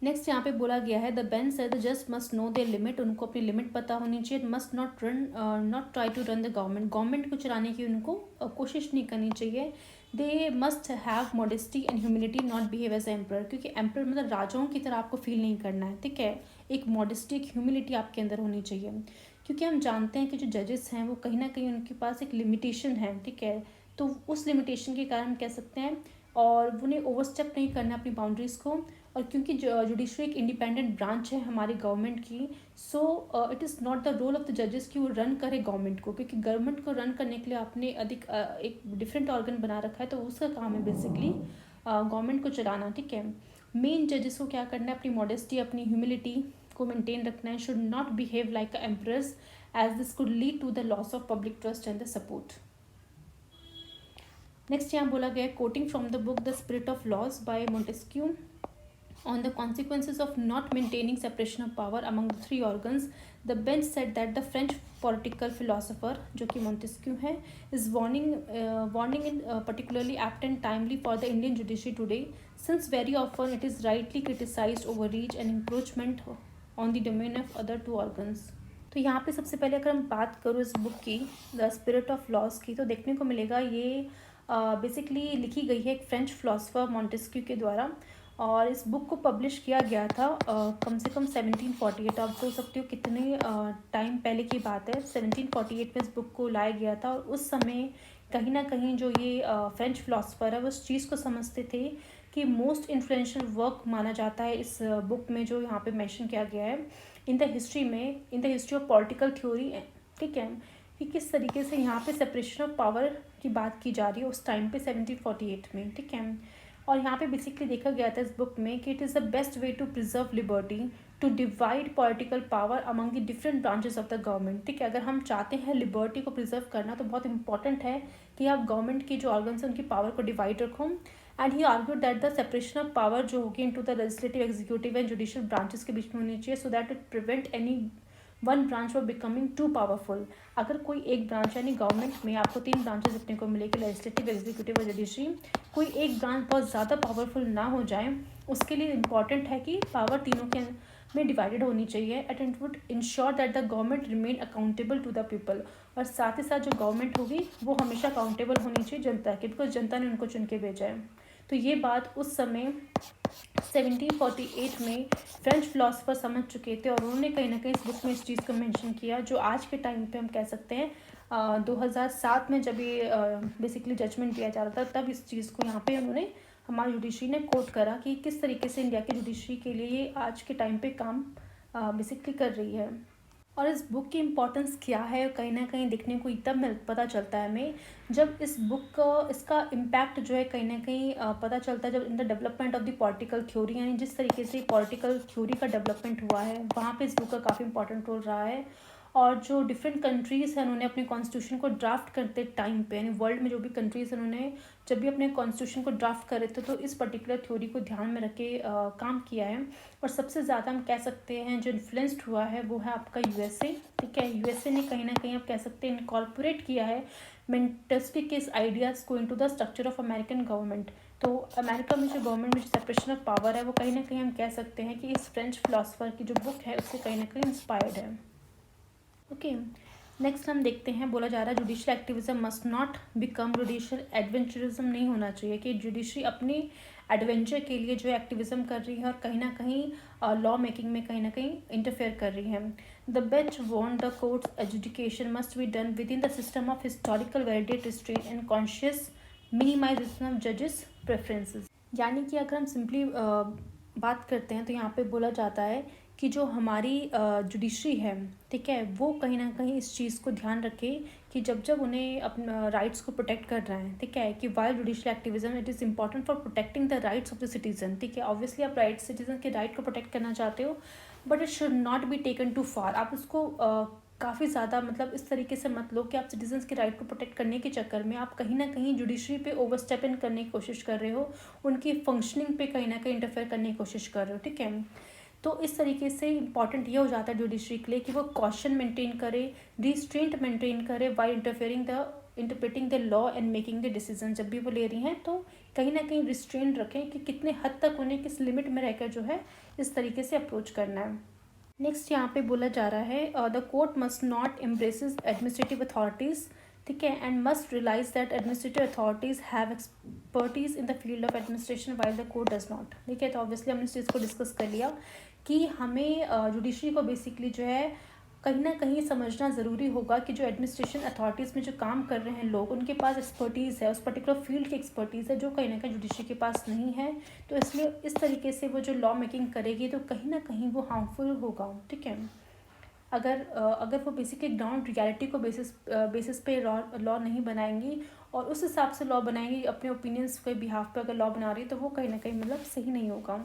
नेक्स्ट यहाँ पे बोला गया है द बेंच सेड द जज मस्ट नो देयर लिमिट, उनको अपनी लिमिट पता होनी चाहिए. Must not try to run the government को चलाने की उनको कोशिश नहीं करनी चाहिए. They must have modesty and humility not behave as emperor, क्योंकि एम्पर मतलब राजाओं की तरह आपको फील नहीं करना है. ठीक है, एक मॉडेस्टी एक ह्यूमिलिटी आपके अंदर होनी चाहिए क्योंकि हम जानते हैं कि जो जजेस हैं वो कहीं ना कहीं उनके पास एक लिमिटेशन है. ठीक है, तो उस लिमिटेशन के कारण कह सकते हैं और उन्हें ओवरस्टेप नहीं करना अपनी बाउंड्रीज़ को. और क्योंकि जुडिशरी एक इंडिपेंडेंट ब्रांच है हमारी गवर्नमेंट की, so it is not the role of the जजेस कि वो रन करे गवर्नमेंट को, क्योंकि गवर्नमेंट को रन करने के लिए आपने अधिक एक डिफरेंट ऑर्गन बना रखा है तो उसका काम है बेसिकली गवर्नमेंट को चलाना. ठीक है, मेन जजेस को क्या करना है अपनी मॉडेस्टी अपनी ह्यूमिलिटी को मेंटेन रखना है. Should not behave like a empress as this could lead to the loss of public trust and the support. Next यहाँ बोला गया quoting from the book the Spirit of Laws by Montesquieu on the consequences of not maintaining separation of power among the three organs, the bench said that the French political philosopher, जो कि Montesquieu है, is warning in particularly apt and timely for the Indian judiciary today, since very often it is rightly criticized overreach and encroachment on the domain of other two organs. तो यहाँ पे सबसे पहले अगर हम बात करूँ इस बुक की, द स्पिरिट ऑफ लॉस की, तो देखने को मिलेगा ये बेसिकली लिखी गई है एक फ्रेंच फिलोसोफर मॉन्टेस्क्यू के द्वारा, और इस बुक को पब्लिश किया गया था कम से कम 1748। आप सोच सकते हो कितने टाइम पहले की बात है। 1748 में इस बुक को लाया गया था, और उस समय कहीं ना कहीं जो ये फ्रेंच फिलोसोफर है वो उस चीज़ को समझते थे कि मोस्ट इन्फ्लुएंशियल वर्क माना जाता है इस बुक में जो यहाँ पे मेंशन किया गया है इन द हिस्ट्री में, in the history of political theory. ठीक है, कि किस तरीके से यहाँ पे सेपरेशन ऑफ पावर की बात की जा रही है उस टाइम पे 1748 में। ठीक है, और यहाँ पे बेसिकली देखा गया था इस बुक में कि it is the best way to preserve liberty to divide political power among the different branches of the government. ठीक है, अगर हम चाहते हैं लिबर्टी को प्रिजर्व करना तो बहुत इंपॉर्टेंट है कि आप गवर्नमेंट की जो ऑर्गन्स हैं उनकी पावर को डिवाइड रखो। And he argued that the separation of power जो होगी into the legislative, executive and judicial branches के बीच में होनी चाहिए, so that it prevent any one branch for becoming too powerful. अगर कोई एक ब्रांच यानी गवर्नमेंट में आपको 3 ब्रांचेस देखने को मिलेगी, लेजिस्लेटिव, एग्जीक्यूटिव और जुडिशरी, कोई एक ब्रांच बहुत ज़्यादा पावरफुल ना हो जाए, उसके लिए इम्पॉर्टेंट है कि पावर तीनों के में डिवाइडेड होनी चाहिए। And it would ensure that the government remain accountable to the people, और साथ ही साथ जो गवर्नमेंट होगी वो हमेशा अकाउंटेबल होनी चाहिए जनता की, बिकॉज जनता ने उनको चुन के भेजा है। तो ये बात उस समय 1748 में फ्रेंच फिलोसोफर समझ चुके थे, और उन्होंने कहीं ना कहीं इस बुक में इस चीज़ को मेंशन किया, जो आज के टाइम पे हम कह सकते हैं 2007 में जब ये बेसिकली जजमेंट दिया जा रहा था, तब इस चीज़ को यहाँ पे उन्होंने, हमारी जुडिशरी ने कोट करा कि किस तरीके से इंडिया की जुडिशरी के लिए ये आज के टाइम पे काम बेसिकली कर रही है। और इस बुक की इम्पोर्टेंस क्या है कहीं ना कहीं देखने को तब पता चलता है हमें, जब इस बुक का इसका इम्पैक्ट जो है कहीं ना कहीं पता चलता है, जब in the development of the political theory, यानी जिस तरीके से पॉलिटिकल थ्योरी का डेवलपमेंट हुआ है वहाँ पे इस बुक का काफ़ी इंपॉर्टेंट रोल रहा है। और जो डिफरेंट कंट्रीज़ हैं उन्होंने अपने कॉन्स्टिट्यूशन को ड्राफ्ट करते टाइम पे, यानी वर्ल्ड में जो भी कंट्रीज़ हैं उन्होंने जब भी अपने कॉन्स्टिट्यूशन को ड्राफ्ट करे थे तो इस पर्टिकुलर थ्योरी को ध्यान में रख के काम किया है। और सबसे ज़्यादा हम कह सकते हैं जो इन्फ्लुएंस्ड हुआ है वो है आपका यूएसए। ठीक है, यूएसए ने कहीं ना कहीं आप कह सकते हैं इनकॉर्पोरेट किया है मेंटेस्टिक के इस आइडियाज़ को into the structure of American government. तो अमेरिका में जो गवर्नमेंट में जो सेपरेशन ऑफ पावर है वो कहीं ना कहीं हम कह सकते हैं कि इस फ्रेंच फिलोसोफर की जो बुक है उससे कहीं ना कहीं इंस्पायर्ड है। ओके, नेक्स्ट हम देखते हैं, बोला जा रहा है judicial activism must not become judicial adventurism, नहीं होना चाहिए कि जुडिशरी अपने एडवेंचर के लिए जो एक्टिविज्म कर रही है और कहीं ना कहीं लॉ मेकिंग में कहीं ना कहीं इंटरफेयर कर रही है। The bench want the courts education must be done within the system of historical validate restraint and conscious minimisation of जजेस प्रेफरेंसेस। यानी कि अगर हम सिंपली बात करते हैं तो यहाँ पे बोला जाता है कि जो हमारी जुडिशरी है, ठीक है, वो कहीं ना कहीं इस चीज़ को ध्यान रखे कि जब जब उन्हें अपना राइट्स को प्रोटेक्ट कर रहे हैं, ठीक है, कि while judicial activism it is important for protecting the rights of the citizen. ठीक है, ऑब्वियसली आप सिटीजन के राइट को प्रोटेक्ट करना चाहते हो, but it should not be taken too far. आप उसको काफ़ी ज़्यादा मतलब इस तरीके से मत लो कि आप सिटीजन्स के राइट को प्रोटेक्ट करने के चक्कर में आप कहीं ना कहीं जुडिशरी पे ओवर स्टेप इन करने की कोशिश कर रहे हो, उनकी फंक्शनिंग पे कहीं ना कहीं इंटरफेयर करने की कोशिश कर रहे हो। ठीक है, तो इस तरीके से इंपॉर्टेंट ये हो जाता है जुडिशरी के लिए कि वो कॉशन मेंटेन करे, रिस्ट्रेंट मेंटेन करे while interpreting the law and making the decision. जब भी वो ले रही हैं तो कहीं ना कहीं रिस्ट्रेंट रखें कि कितने हद तक उन्हें किस लिमिट में रहकर जो है इस तरीके से अप्रोच करना है। नेक्स्ट यहाँ पे बोला जा रहा है the court must not embraces administrative authorities, ठीक है, and must realise that administrative authorities have expertise in the field of administration while the court does not. ठीक है, तो ऑब्वियसली हमने इस चीज़ को डिस्कस कर लिया कि हमें जुडिशरी को बेसिकली जो है कहीं ना कहीं समझना ज़रूरी होगा कि जो एडमिनिस्ट्रेशन अथॉरिटीज़ में जो काम कर रहे हैं लोग, उनके पास एक्सपर्टीज़ है, उस पर्टिकुलर फील्ड की एक्सपर्टीज़ है जो कहीं ना कहीं जुडिशरी के पास नहीं है। तो इसलिए इस तरीके से वो जो लॉ मेकिंग करेगी तो कहीं ना कहीं वो हार्मफुल होगा। ठीक है, अगर वो बेसिकली ग्राउंड रियलिटी को बेसिस पे लॉ नहीं बनाएंगी और उस हिसाब से लॉ बनाएंगी अपने ओपिनियंस के बिहाफ पे अगर लॉ बना रही है तो वो कहीं ना कहीं मतलब सही नहीं होगा।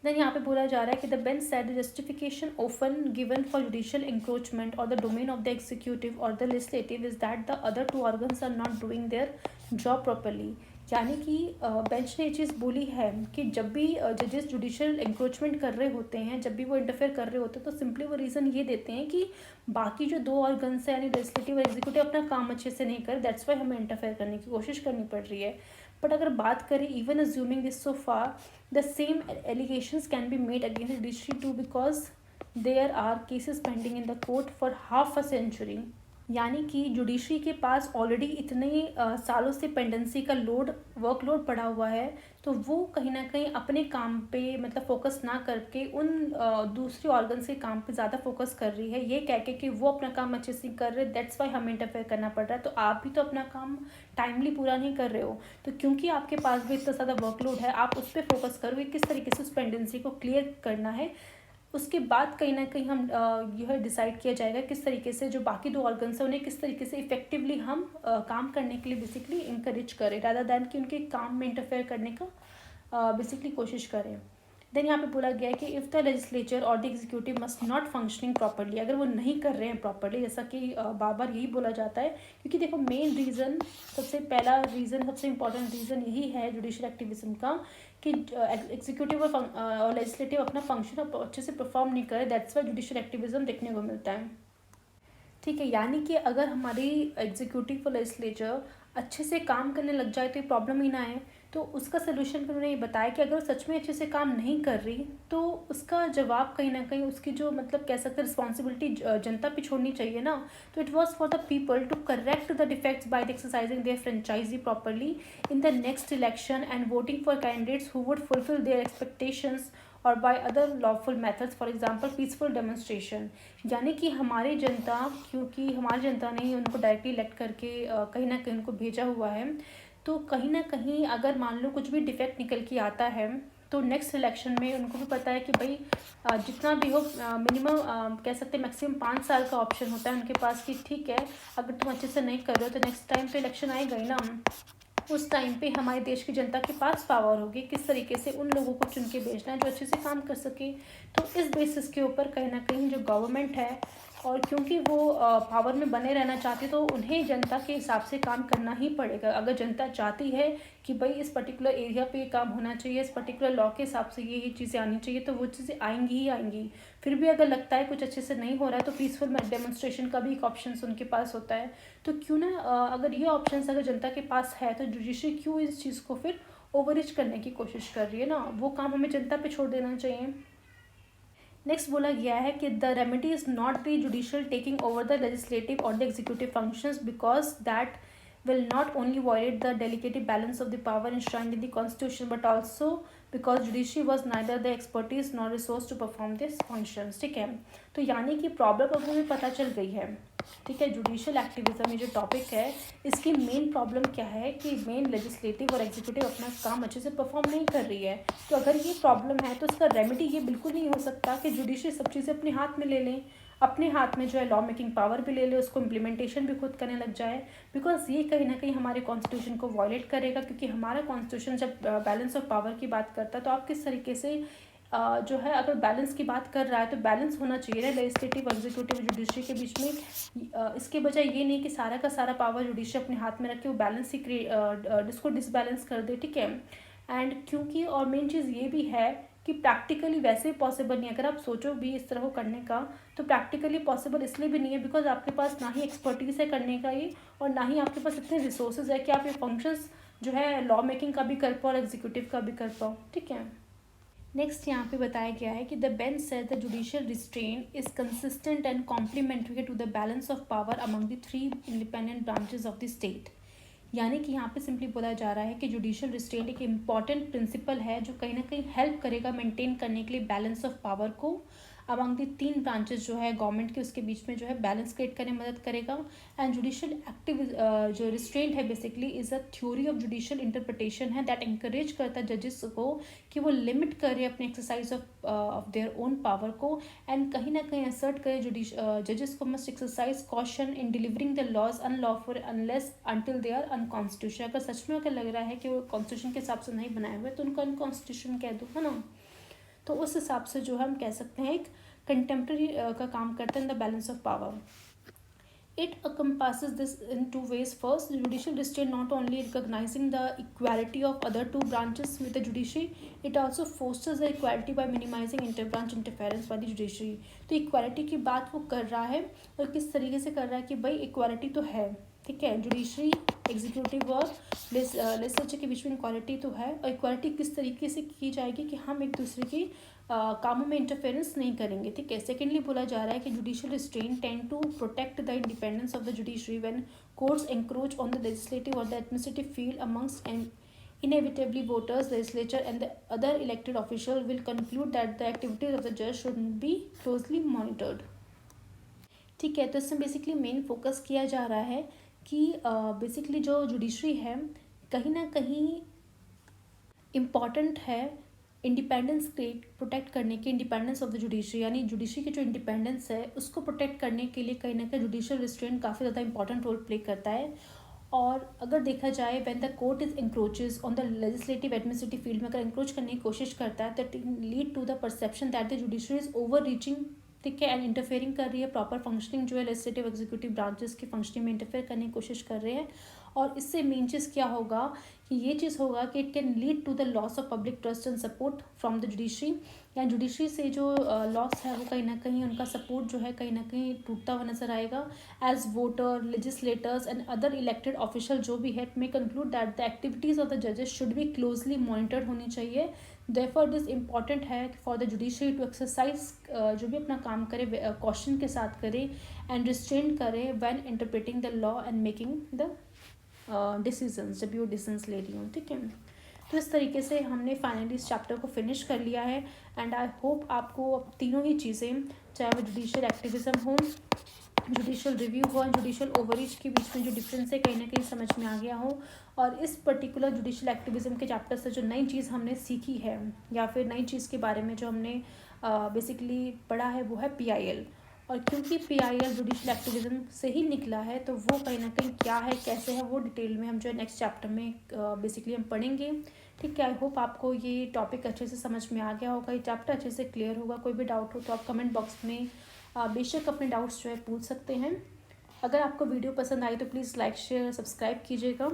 देन यहाँ पे बोला जा रहा है कि the bench said the justification often given for judicial encroachment और the domain of the executive और the legislative is that the other two organs are not doing their job properly. यानी कि बेंच ने ये चीज़ बोली है कि जब भी जजेस जुडिशियल इंक्रोचमेंट कर रहे होते हैं, जब भी वो इंटरफेयर कर रहे होते हैं, तो सिंपली वो रीज़न ये देते हैं कि बाकी जो 2 ऑर्गन्स हैं यानी लेजिस्लेटिव और एग्जीक्यूटिव अपना काम अच्छे से नहीं कर, दैट्स वाई हमें इंटरफेयर करने की कोशिश करनी पड़ रही है। बट अगर बात करें even assuming this so far the same allegations can be made against judiciary too because there are cases pending in the court for half a century. यानी कि जुडिशरी के पास ऑलरेडी इतने सालों से पेंडेंसी का वर्कलोड पड़ा हुआ है, तो वो कहीं ना कहीं अपने काम पे मतलब फोकस ना करके उन दूसरे ऑर्गन के काम पे ज़्यादा फोकस कर रही है, ये कह के कि वो अपना काम अच्छे से कर रहे, दैट्स वाई हमें इंटरफेयर करना पड़ रहा है। तो आप भी तो अपना काम टाइमली पूरा नहीं कर रहे हो, तो क्योंकि आपके पास भी इतना ज़्यादा वर्कलोड है, आप उस पर फोकस करोगे किस तरीके से उस पेंडेंसी को क्लियर करना है। उसके बाद कहीं ना कहीं हम यह डिसाइड किया जाएगा किस तरीके से जो बाकी दो ऑर्गन्स हैं उन्हें किस तरीके से इफेक्टिवली हम काम करने के लिए बेसिकली इंकरेज करें, रादर दैन कि उनके काम में इंटरफेयर करने का बेसिकली कोशिश करें। देन यहाँ पे बोला गया है कि इफ़ द लेजिस्लेचर और the executive must not functioning properly, अगर वो नहीं कर रहे हैं प्रॉपरली, जैसा कि बार बार यही बोला जाता है, क्योंकि देखो मेन रीज़न, सबसे पहला रीज़न, सबसे इंपॉर्टेंट रीज़न यही है जुडिशल एक्टिविज्म का कि एग्जीक्यूटिव और लेजिस्लेटिव अपना फंक्शन अच्छे से परफॉर्म नहीं करे, दैट्स वाई जुडिशल एक्टिविज्म देखने को मिलता है। ठीक है, यानी कि अगर हमारी एग्जीक्यूटिव और लेजिस्लेचर अच्छे से काम करने लग जाए तो ये प्रॉब्लम ही ना आए। तो उसका सलूशन भी उन्होंने ये बताया कि अगर वो सच में अच्छे से काम नहीं कर रही तो उसका जवाब कहीं ना कहीं उसकी जो मतलब कह सकते हैं रिस्पॉन्सिबिलिटी जनता पे छोड़नी चाहिए ना। तो it was for the people to correct the defects by exercising their franchise properly in the next election and voting for candidates who would fulfil their expectations और by other lawful methods, for example peaceful demonstration. यानी कि हमारी जनता, क्योंकि हमारी जनता ने ही उनको directly elect करके कहीं ना कहीं उनको भेजा हुआ है, तो कहीं ना कहीं अगर मान लो कुछ भी डिफेक्ट निकल के आता है तो नेक्स्ट इलेक्शन में उनको भी पता है कि भाई जितना भी हो मिनिमम कह सकते हैं मैक्सिमम 5 साल का ऑप्शन होता है उनके पास कि ठीक है अगर तुम अच्छे से नहीं कर रहे हो तो नेक्स्ट टाइम तो इलेक्शन आएगा ही ना। उस टाइम पे हमारे देश की जनता के पास पावर होगी किस तरीके से उन लोगों को चुन के भेजना है जो अच्छे से काम कर सके। तो इस बेसिस के ऊपर कहीं ना कहीं जो गवर्नमेंट है, और क्योंकि वो पावर में बने रहना चाहती, तो उन्हें जनता के हिसाब से काम करना ही पड़ेगा। अगर जनता चाहती है कि भाई इस पर्टिकुलर एरिया पे काम होना चाहिए, इस पर्टिकुलर लॉ के हिसाब से ये चीज़ें आनी चाहिए, तो वो चीज़ें आएंगी ही आएंगी। फिर भी अगर लगता है कुछ अच्छे से नहीं हो रहा है तो पीसफुल डेमोन्स्ट्रेशन का भी एक ऑप्शन उनके पास होता है। तो क्यों ना अगर ये ऑप्शन अगर जनता के पास है तो जुडिशरी क्यों इस चीज़ को फिर ओवररीच करने की कोशिश कर रही है ना, वो काम हमें जनता पे छोड़ देना चाहिए। नेक्स्ट बोला गया है कि the remedy is not the judicial taking over the legislative और the executive functions because that will not only violate the delicate balance of the power enshrined in the constitution but also because judiciary was neither the expertise nor resource to perform these functions। ठीक है, तो यानी कि problem अब हमें पता चल गई है। ठीक है, जुडिशियल एक्टिविज्म ये जो टॉपिक है इसकी मेन प्रॉब्लम क्या है कि मेन लेजिस्लेटिव और एग्जीक्यूटिव अपना काम अच्छे से परफॉर्म नहीं कर रही है। तो अगर ये प्रॉब्लम है तो इसका रेमेडी ये बिल्कुल नहीं हो सकता कि जुडिशरी सब चीज़ें अपने हाथ में ले लें, अपने हाथ में जो है लॉ मेकिंग पावर भी ले ले, उसको इम्प्लीमेंटेशन भी खुद करने लग जाए, बिकॉज ये कहीं ना कहीं हमारे कॉन्स्टिट्यूशन को वॉयलेट करेगा। क्योंकि हमारा कॉन्स्टिट्यूशन जब बैलेंस ऑफ पावर की बात करता है तो आप किस तरीके से जो है अगर बैलेंस की बात कर रहा है तो बैलेंस होना चाहिए ना लेजिस्लेटिव एग्जीक्यूटिव जुडिशरी के बीच में। इसके बजाय ये नहीं कि सारा का सारा पावर जुडिशरी अपने हाथ में रखे वो बैलेंस ही इसको डिसबैलेंस कर दे। ठीक है, एंड क्योंकि और मेन चीज़ ये भी है कि प्रैक्टिकली वैसे पॉसिबल नहीं, अगर आप सोचो भी इस तरह को करने का तो प्रैक्टिकली पॉसिबल इसलिए भी नहीं है बिकॉज आपके पास ना ही एक्सपर्टीज है करने का ये, और ना ही आपके पास इतने रिसोर्सेज है कि आप ये फंक्शंस जो है लॉ मेकिंग का भी कर पाओ और एग्जीक्यूटिव का भी कर पाओ। ठीक है, नेक्स्ट यहाँ पे बताया गया है कि the bench said the judicial restraint is consistent and complementary to the balance of power among the 3 independent branches of the state. यानी कि यहाँ पे सिंपली बोला जा रहा है कि जुडिशियल रिस्ट्रेंट एक इम्पॉर्टेंट प्रिंसिपल है जो कहीं ना कहीं हेल्प करेगा मेंटेन करने के लिए बैलेंस ऑफ पावर को अमंग द 3 ब्रांचेस जो है गवर्नमेंट के उसके बीच में जो है बैलेंस क्रिएट करने में मदद करेगा। एंड जुडिशियल एक्टिव जो रिस्ट्रेंट है basically is a theory of judicial interpretation है दैट इंकरेज करता है जजेस को कि वो लिमिट करे अपने exercise of their own power को, एंड कहीं ना कहीं असर्ट करे जजेस को must exercise caution in delivering the laws unlawful unless until they are unconstitutional. अगर सच में अगर लग रहा है कि वो कॉन्स्टिट्यूशन के हिसाब से नहीं बनाए हुए तो उनको अनकॉन्स्टिट्यूशन कह दो, है ना। तो उस हिसाब से जो हम कह सकते हैं एक कंटेम्प्रेरी का काम करते हैं the balance of power. It encompasses this in two ways. First, the judicial restraint not only recognizing the equality of other two branches with the judiciary, it also fosters the equality by minimizing interbranch interference by the judiciary। तो equality की बात वो कर रहा है और किस तरीके से कर रहा है कि भाई equality तो है ठीक है। जुडिशरी, एग्जीक्यूटिव और लेजिस्लेचर के बीच में इक्वालिटी तो है, और इक्वालिटी किस तरीके से की जाएगी कि हम एक दूसरे की कामों में इंटरफेरेंस नहीं करेंगे। ठीक है। सेकेंडली बोला जा रहा है कि judicial restraint tends to protect the independence of the judiciary when courts encroach on the legislative और the administrative field amongst and inevitably voters, legislature and the other elected official will conclude that the activities of the judge should be closely monitored। ठीक है। तो इसमें basically main focus किया जा रहा है कि बेसिकली जो जुडिशरी है कहीं ना कहीं इम्पॉर्टेंट है इंडिपेंडेंस प्रोटेक्ट करने की, इंडिपेंडेंस ऑफ द जुडिशरी, यानी जुडिशरी की जो इंडिपेंडेंस है उसको प्रोटेक्ट करने के लिए कहीं ना कहीं जुडिशियल रिस्ट्रेंट काफ़ी ज़्यादा इंपॉर्टेंट रोल प्ले करता है। और अगर देखा जाए when the court is encroaches on the legislative administrative field में अगर इंक्रोच करने की कोशिश करता है that lead to the perception that the judiciary is overreaching. ठीक है। एंड इंटरफेयरिंग कर रही है प्रॉपर फंक्शनिंग जो है लेजिस्लेटिव एग्जीक्यूटिव ब्रांचेस की फंक्शनिंग में इंटरफेयर करने की कोशिश कर रहे हैं। और इससे मेन चीज़ क्या होगा कि ये चीज़ होगा कि it can lead to the loss of public trust and support from the judiciary, या जुडिशरी से जो लॉस है वो कहीं ना कहीं उनका सपोर्ट जो है कहीं ना कहीं टूटता हुआ नजर आएगा। As voter, legislators and other elected official जो भी है may conclude that the activities of the जजेस शुड बी क्लोजली मॉनिटर्ड होनी चाहिए। देयरफॉर इट इज़ इम्पॉर्टेंट है for the judiciary to exercise जो भी अपना काम करे कॉशन के साथ करे एंड रिस्ट्रेन करे when interpreting the law and making the decisions, जब वो डिसीजंस ले रही हूँ। ठीक है। तो इस तरीके से हमने फाइनली इस चैप्टर को फिनिश कर लिया है एंड आई होप आपको तीनों ही चीज़ें, चाहे वो जुडिशियल एक्टिविज़म हो, जुडिशियल रिव्यू हो, जुडिशियल ओवररीच के बीच में जो डिफरेंस है कहीं ना कहीं समझ में आ गया हो। और इस पर्टिकुलर जुडिशियल एक्टिविज़म के चैप्टर से जो नई चीज़ हमने सीखी है या फिर नई चीज़ के बारे में जो हमने बेसिकली पढ़ा है वो है PIL। और क्योंकि PIL जुडिशियल एक्टिविज़म से ही निकला है तो वो कहीं ना कहीं क्या है, कैसे है, वो डिटेल में हम जो है नेक्स्ट चैप्टर में बेसिकली हम पढ़ेंगे। ठीक है। आई होप आपको ये टॉपिक अच्छे से समझ में आ गया होगा, ये चैप्टर अच्छे से क्लियर होगा। कोई भी डाउट हो तो आप कमेंट बॉक्स में बेशक अपने डाउट्स जो है पूछ सकते हैं। अगर आपको वीडियो पसंद आई तो प्लीज़ लाइक, शेयर, सब्सक्राइब कीजिएगा।